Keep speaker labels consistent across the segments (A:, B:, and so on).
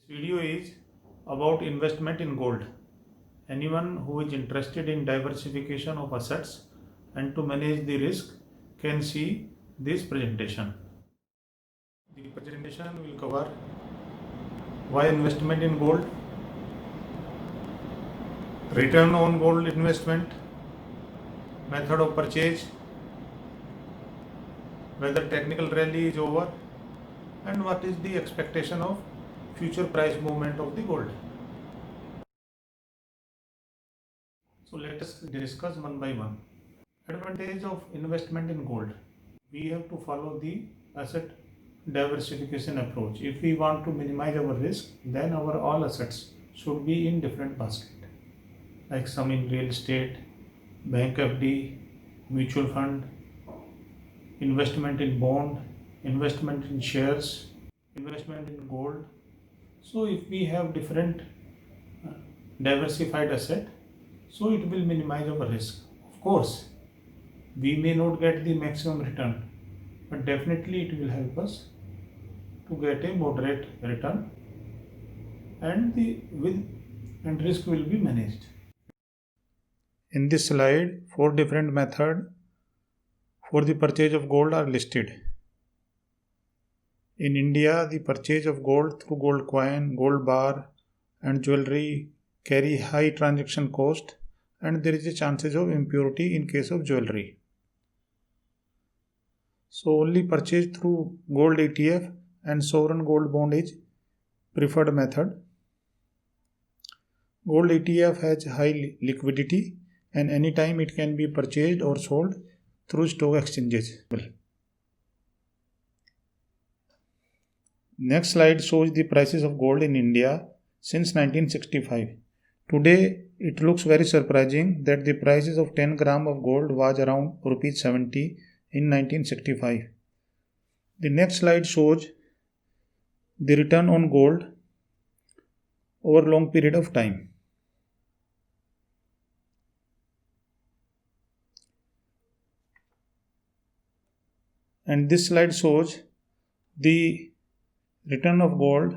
A: Video is about investment in gold. Anyone who is interested in diversification of assets and to manage the risk can see this presentation. The presentation will cover why investment in gold, return on gold investment, method of purchase, whether technical rally is over, and what is the expectation of future price movement of the gold. So let us discuss one by one. Advantage of investment in gold. We have to follow the asset diversification approach. If we want to minimize our risk, then our all assets should be in different basket, like some in real estate, bank FD, mutual fund, investment in bond, investment in shares, investment in gold. So if we have different diversified asset, so it will minimize our risk. Of course, we may not get the maximum return, but definitely it will help us to get a moderate return, and risk will be managed. In this slide, 4 different methods for the purchase of gold are listed. In India, the purchase of gold through gold coin, gold bar, and jewelry carry high transaction cost, and there is a chances of impurity in case of jewelry. So only purchase through gold ETF and sovereign gold bond is preferred method. Gold ETF has high liquidity and anytime it can be purchased or sold through stock exchanges. Next slide shows the prices of gold in India since 1965. Today, it looks very surprising that the prices of 10 gram of gold was around Rs 70 in 1965. The next slide shows the return on gold over long period of time. And this slide shows the return of gold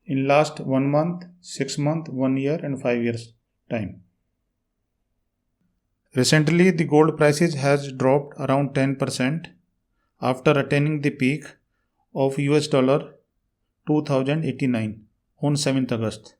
A: in last 1 month, 6 months, 1 year and 5 years time. Recently, the gold prices has dropped around 10% after attaining the peak of US dollar 2089 on 7th August.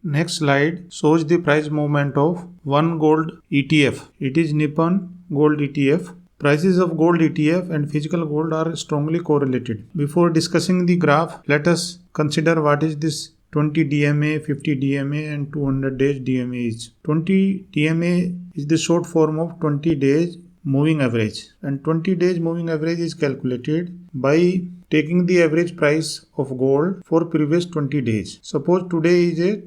A: Next slide shows the price movement of one gold ETF. It is Nippon Gold ETF. Prices of gold ETF and physical gold are strongly correlated. Before discussing the graph, let us consider what is this 20 DMA, 50 DMA and 200 days DMA is. 20 DMA is the short form of 20 days moving average, and 20 days moving average is calculated by taking the average price of gold for previous 20 days. Suppose today is a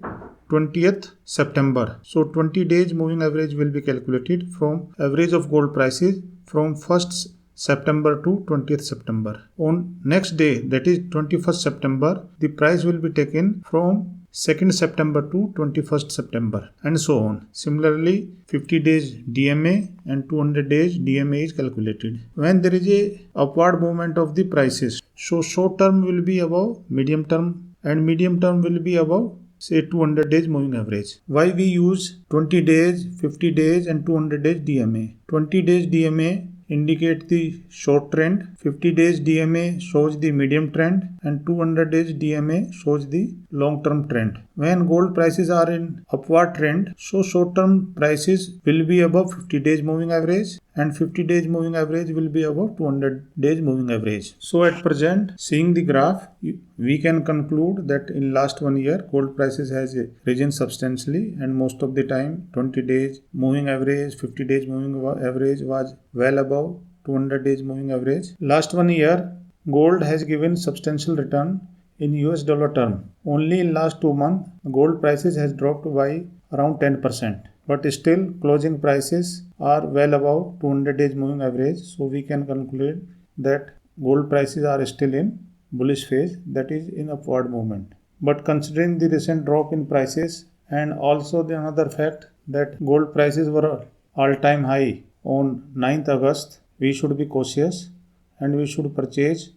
A: 20th September. So 20 days moving average will be calculated from average of gold prices from 1st September to 20th September. On next day, that is 21st September, the price will be taken from 2nd September to 21st September and so on. Similarly, 50 days DMA and 200 days DMA is calculated. When there is a upward movement of the prices, so short term will be above medium term and medium term will be above say 200 days moving average. Why we use 20 days, 50 days and 200 days DMA? 20 days DMA indicate the short trend, 50 days DMA shows the medium trend and 200 days DMA shows the long term trend. When gold prices are in upward trend, so short term prices will be above 50 days moving average and 50 days moving average will be above 200 days moving average. So at present, seeing the graph, we can conclude that in last 1 year gold prices has risen substantially and most of the time 20 days moving average, 50 days moving average was well above 200 days moving average. Last 1 year gold has given substantial return in US dollar term. Only in last 2 months gold prices has dropped by around 10%. But still closing prices are well above 200 days moving average. So we can conclude that gold prices are still in bullish phase, that is in upward movement. But considering the recent drop in prices and also the another fact that gold prices were all-time high on 9th August, we should be cautious and we should purchase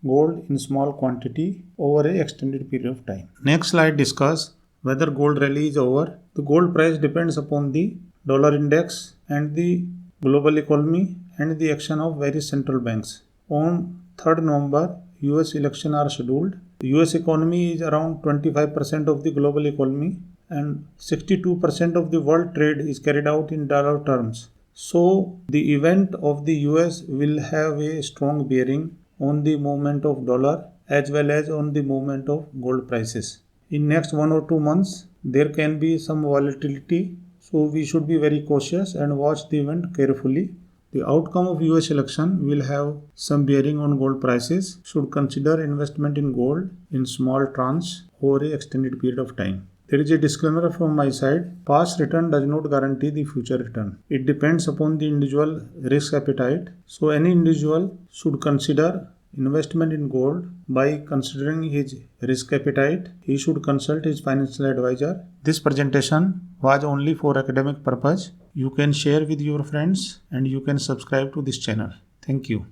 A: gold in small quantity over an extended period of time. Next slide discuss whether gold rally is over. The gold price depends upon the dollar index and the global economy and the action of various central banks. On 3rd November, US election are scheduled. The US economy is around 25% of the global economy and 62% of the world trade is carried out in dollar terms. So the event of the US will have a strong bearing on the movement of dollar as well as on the movement of gold prices. In next 1 or 2 months, there can be some volatility, so we should be very cautious and watch the event carefully. The outcome of US election will have some bearing on gold prices. Should consider investment in gold in small tranches over an extended period of time. There is a disclaimer from my side. Past return does not guarantee the future return. It depends upon the individual risk appetite. So any individual should consider investment in gold by considering his risk appetite. He should consult his financial advisor. This presentation was only for academic purpose. You can share with your friends and you can subscribe to this channel. Thank you.